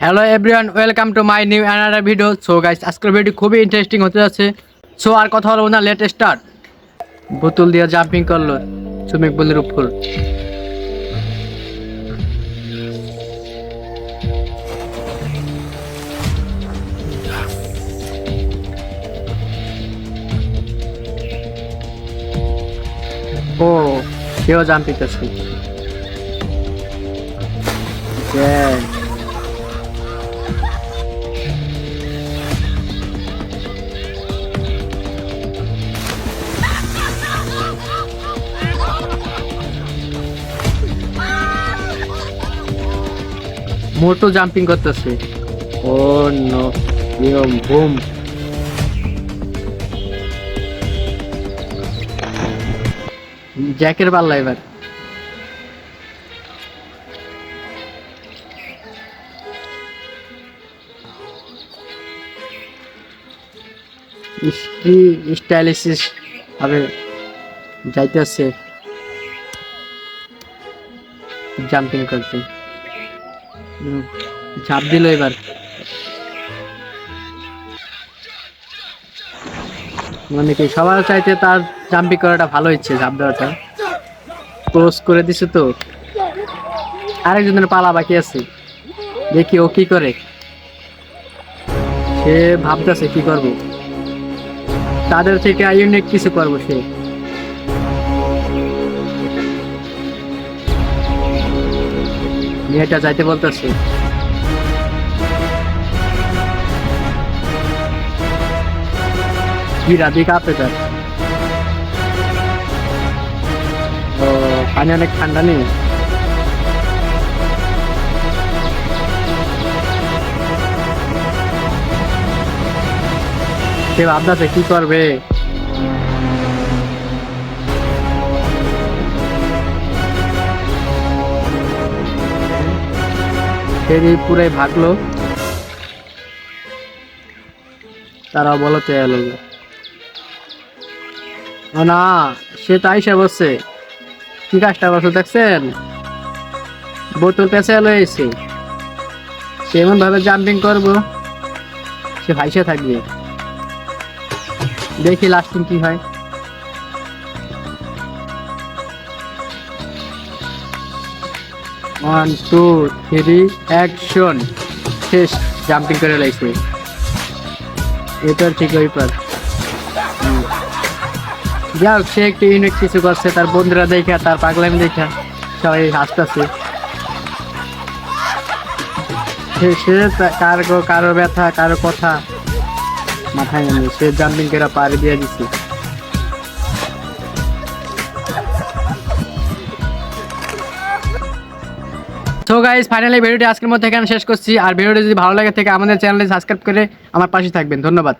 Hello everyone, welcome to my new another video. So guys, আজকের video খুবই interesting হতে যাচ্ছে। সো আর কথা বলবো না, লেট স্টার্ট। বোতল দিয়ে জাম্পিং করলো সুইমিং পুলের উপর। ও, কেউ জাম্পিং করছে। মোটো জাম্পিং করতেছে। ও নো, বুম। জ্যাকের পাল্লা এবার। কি স্টাইলিশ ভাবে যাইতেছে জাম্পিং করতে। ঝাঁপ দিল এবার। মানে কি সবার চাইতে তার জাম্পিং করাটা ভালো ইচ্ছে, ঝাঁপ দেওয়াটা ক্লোজ করে দিছে। তো আরেকজনের পালা বাকি আছে, দেখি ও কি করে। সে ভাবতেছে কি করব, তাদের থেকে ইউনিক কিছু করবো সে। মেয়েটা যাইতে বলতেছে। কি রাধি কাঁপে তার। ও, পানি অনেক ঠান্ডা নেই। সে ভাবতেছে কি করবে। ফেরি পুরাই ভাগলো, তারা বলতে এলো না। সে তো আইসা বসছে। কি কাজটা করছে দেখছেন? বোতল পেঁচে এলো এসে। সে এমন ভাবে জাম্পিং করবো, সে ভাইসে থাকবে। দেখি লাস্টিং কি হয়। 1 2 3 অ্যাকশন। শেষ, জাম্পিং করে লাইছে। এটার ঠিক ওই পার। যাক, সে একটু ইউনিক কিছু করছে। তার বন্ধুরা দেখা, তার পাগলামি দেখা সবাই হাসতেছে। সে কারো ব্যথা, কারো কথা মাথায় নেই। সে জাম্পিং করে পাড়ি দিয়ে দিচ্ছে। সো গাইস, ফাইনালি ভিডিওটি আজকের মধ্যে এখানে শেষ করছি। আর ভিডিওটি যদি ভালো লাগে থাকে আমাদের চ্যানেলটি সাবস্ক্রাইব করে আমার পাশে থাকবেন। ধন্যবাদ।